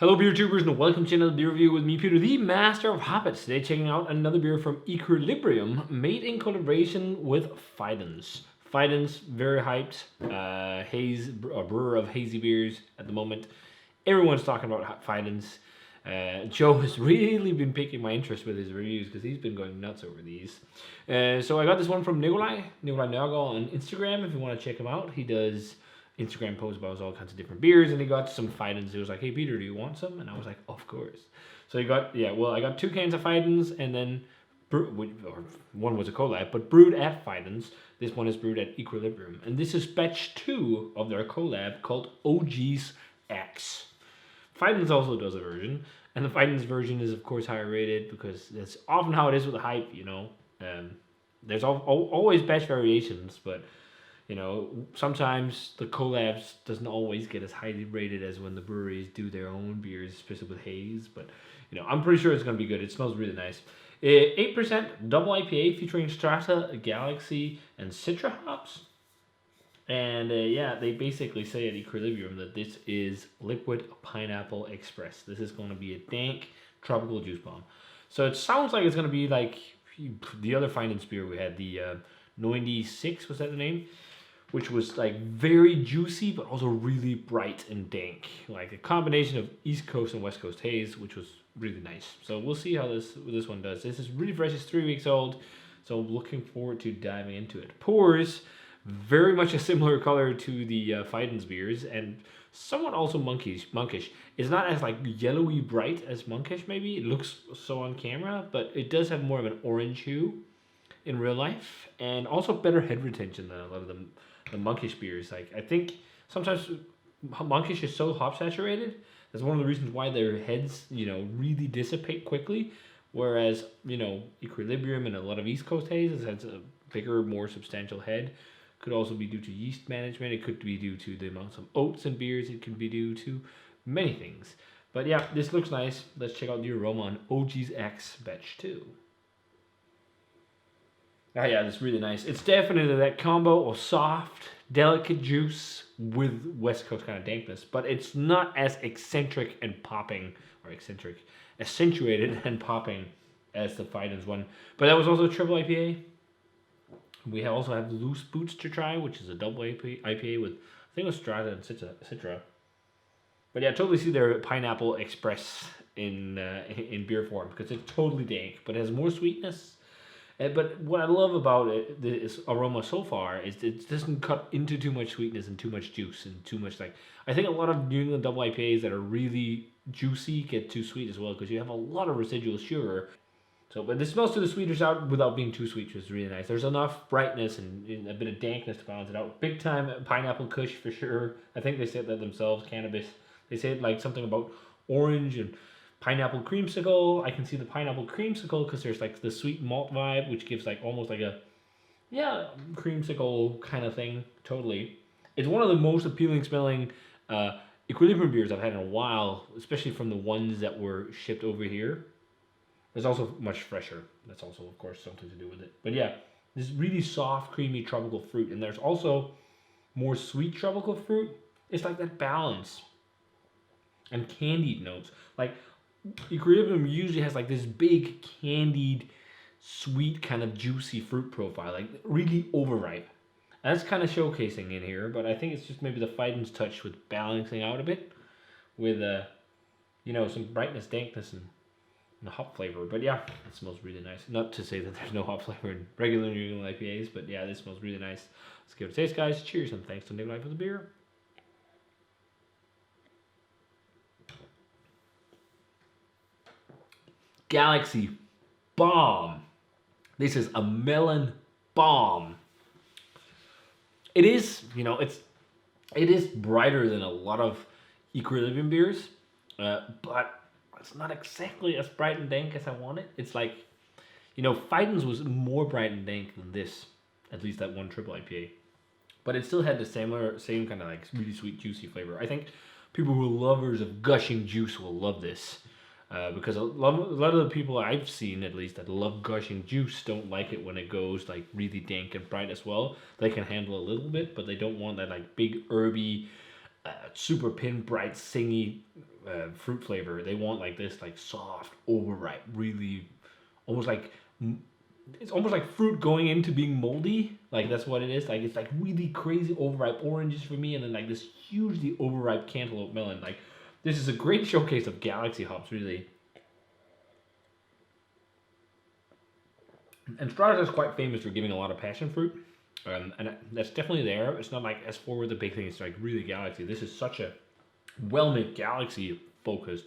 Hello beer tubers and welcome to another beer review with me, Peter, the master of hobbits. Today checking out another beer from Equilibrium, made in collaboration with Fidens. Fidens, very hyped, a brewer of hazy beers at the moment. Everyone's talking about Fidens. Joe has really been piquing my interest with his reviews because he's been going nuts over these. So I got this one from Nikolaj on Instagram if you want to check him out. He does Instagram posts about all kinds of different beers, and he got some Fidens. He was like, "Hey Peter, do you want some?" And I was like, "Of course." So he got, I got 2 cans of Fidens, and then one was a collab, but brewed at Fidens. This one is brewed at Equilibrium, and this is batch 2 of their collab called OG's X. Fidens also does a version, and the Fidens version is of course higher rated because that's often how it is with the hype. There's always batch variations, but sometimes the collabs doesn't always get as highly rated as when the breweries do their own beers, especially with haze. But, I'm pretty sure it's going to be good. It smells really nice. 8% double IPA featuring Strata, Galaxy, and Citra hops. And, they basically say at Equilibrium that this is Liquid Pineapple Express. This is going to be a dank tropical juice bomb. So it sounds like it's going to be like the other Fidens beer we had, the 96, was that the name? Which was like very juicy, but also really bright and dank. Like a combination of East Coast and West Coast haze, which was really nice. So we'll see how this one does. This is really fresh, it's 3 weeks old. So looking forward to diving into it. Pours, very much a similar color to the Fidens beers, and somewhat also monkish. It's not as like yellowy bright as monkish maybe. It looks so on camera, but it does have more of an orange hue in real life, and also better head retention than a lot of the monkish beers. Like, I think sometimes monkish is so hop saturated, that's one of the reasons why their heads really dissipate quickly, whereas Equilibrium and a lot of East Coast hazes has a bigger, more substantial head. Could also be due to yeast management. It could be due to the amounts of oats in beers. It can be due to many things. But yeah, this looks nice. Let's check out the aroma on OG's X batch 2. Oh yeah, that's really nice. It's definitely that combo of soft, delicate juice with West Coast kind of dankness, but it's not as accentuated and popping as the Fidens one. But that was also a triple IPA. We also have Loose Boots to try, which is a double IPA with, I think it was Strata and Citra. But yeah, I totally see their Pineapple Express in beer form because it's totally dank, but it has more sweetness. But what I love about this aroma so far is it doesn't cut into too much sweetness and too much juice and too much I think a lot of New England double IPAs that are really juicy get too sweet as well because you have a lot of residual sugar. So, but this smells to the sweeter side without being too sweet, which is really nice. There's enough brightness and a bit of dankness to balance it out. Big time pineapple kush for sure. I think they said that themselves, cannabis. They said like something about orange and pineapple creamsicle. I can see the pineapple creamsicle because there's like the sweet malt vibe, which gives like almost like a creamsicle kind of thing. Totally. It's one of the most appealing smelling Equilibrium beers I've had in a while, especially from the ones that were shipped over here. It's also much fresher. That's also, of course, something to do with it. But yeah, this really soft, creamy tropical fruit. And there's also more sweet tropical fruit. It's like that balance. And candied notes. Like, Equilibrium usually has like this big, candied, sweet, kind of juicy fruit profile. Like, really overripe. And that's kind of showcasing in here. But I think it's just maybe the Fidens touch with balancing out a bit. With, some brightness, dankness, and hop flavor. But yeah, it smells really nice. Not to say that there's no hop flavor in regular New England IPAs, but yeah, this smells really nice. Let's give it a taste, guys. Cheers, and thanks to Nikolaj for the beer. Galaxy bomb. This is a melon bomb. It is, it is brighter than a lot of Equilibrium beers, but it's not exactly as bright and dank as I want it. It's like, Fidens was more bright and dank than this, at least that one triple IPA. But it still had the same kind of like really sweet, juicy flavor. I think people who are lovers of gushing juice will love this. Because a lot of the people I've seen, at least, that love gushing juice don't like it when it goes like really dank and bright as well. They can handle a little bit, but they don't want that like big herby, super pin bright singy fruit flavor. They want like this like soft overripe, really almost like it's almost like fruit going into being moldy. Like that's what it is. Like it's like really crazy overripe oranges for me, and then like this hugely overripe cantaloupe melon. Like this is a great showcase of Galaxy hops, really. And Strata is quite famous for giving a lot of passion fruit, and that's definitely there. It's not like as forward the big thing. It's like really Galaxy. This is such a well-made Galaxy focused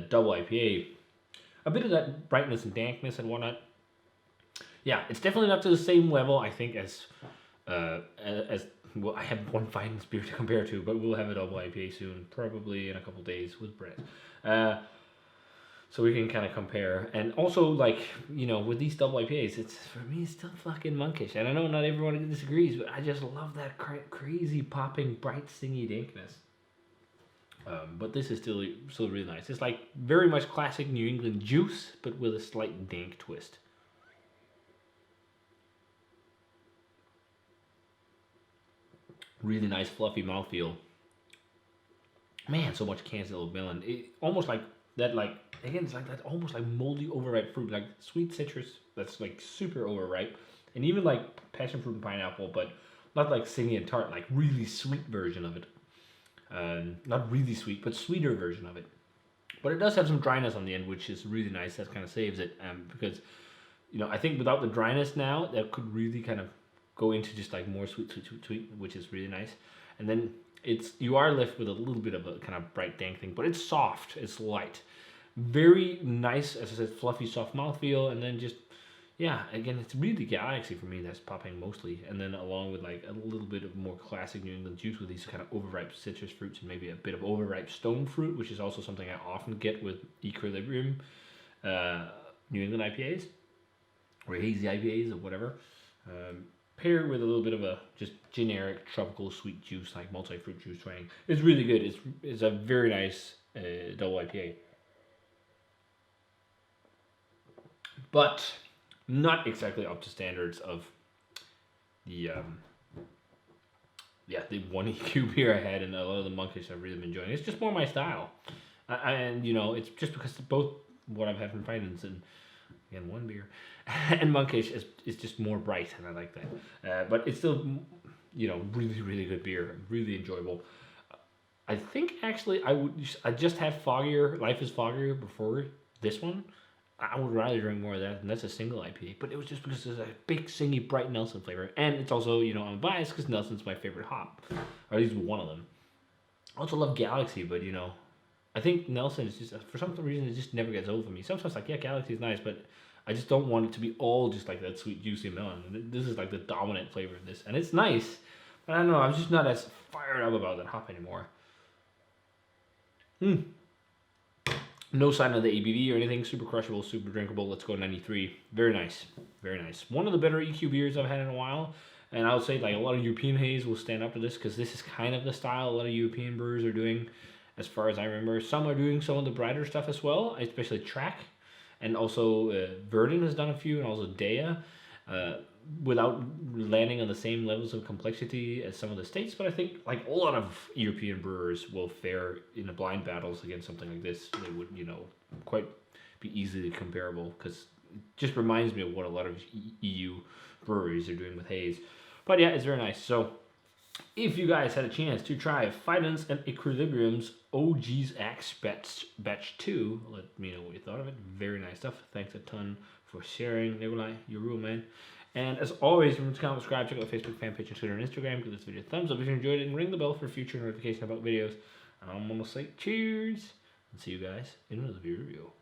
double IPA. A bit of that brightness and dankness and whatnot. Yeah, it's definitely not to the same level, I think, as well. I have one Fidens beer to compare to, but we'll have a double IPA soon, probably in a couple days with Brett. So we can kind of compare. And also, like, you know, with these double IPAs, it's for me, it's still fucking monkish. And I know not everyone disagrees, but I just love that crazy popping, bright, singy dankness. But this is still really nice. It's like very much classic New England juice, but with a slight dank twist. Really nice fluffy mouthfeel. Man, so much cantaloupe melon. It almost like that, like again, it's like that almost like moldy overripe fruit, like sweet citrus that's like super overripe, and even like passion fruit and pineapple, but not like singy and tart, like really sweet version of it. Not really sweet, but sweeter version of it. But it does have some dryness on the end, which is really nice. That kind of saves it, because you know I think without the dryness now, that could really kind of go into just like more sweet, which is really nice. And then you are left with a little bit of a kind of bright dank thing, but it's soft, it's light, very nice, as I said, fluffy, soft mouthfeel, and then just yeah, again, it's really Galaxy for me that's popping mostly, and then along with like a little bit of more classic New England juice with these kind of overripe citrus fruits and maybe a bit of overripe stone fruit, which is also something I often get with Equilibrium New England IPAs or hazy IPAs or whatever. Paired with a little bit of a just generic tropical sweet juice like multi-fruit juice twang. It's really good. It's a very nice double IPA. But not exactly up to standards of the the one EQ beer I had and a lot of the monkish I've really been enjoying. It's just more my style. And you know, it's just because both what I've had from Fidens and again one beer and monkish is just more bright, and I like that. But it's still, you know, really good beer, really enjoyable. I think actually I just had Foggier, Life is Foggier before this one. I would rather drink more of that, and that's a single IPA. But it was just because there's a big singy bright Nelson flavor, and it's also, you know, I'm biased because Nelson's my favorite hop, or at least one of them. I also love Galaxy, but you know, I think Nelson is just for some reason it just never gets old for me. Sometimes like yeah, Galaxy is nice, but I just don't want it to be all just like that sweet juicy melon. This is like the dominant flavor of this, and it's nice, but I don't know. I'm just not as fired up about that hop anymore. No sign of the ABV or anything. Super crushable, super drinkable. Let's go 93. Very nice, very nice. One of the better EQ beers I've had in a while, and I would say like a lot of European haze will stand up to this because this is kind of the style a lot of European brewers are doing, as far as I remember. Some are doing some of the brighter stuff as well, especially Track. And also Verdun has done a few, and also Dea, without landing on the same levels of complexity as some of the states. But I think like a lot of European brewers will fare in the blind battles against something like this. They would, you know, quite be easily comparable, because it just reminds me of what a lot of EU breweries are doing with haze. But yeah, it's very nice. So if you guys had a chance to try Fidens and Equilibrium's OG's Axe Batch 2, let me know what you thought of it. Very nice stuff. Thanks a ton for sharing, Nikolaj. You're a real man. And as always, remember to comment, subscribe, check out the Facebook fan page and Twitter and Instagram. Give this video a thumbs up if you enjoyed it, and ring the bell for future notification about videos. And I'm going to say cheers, and see you guys in another video.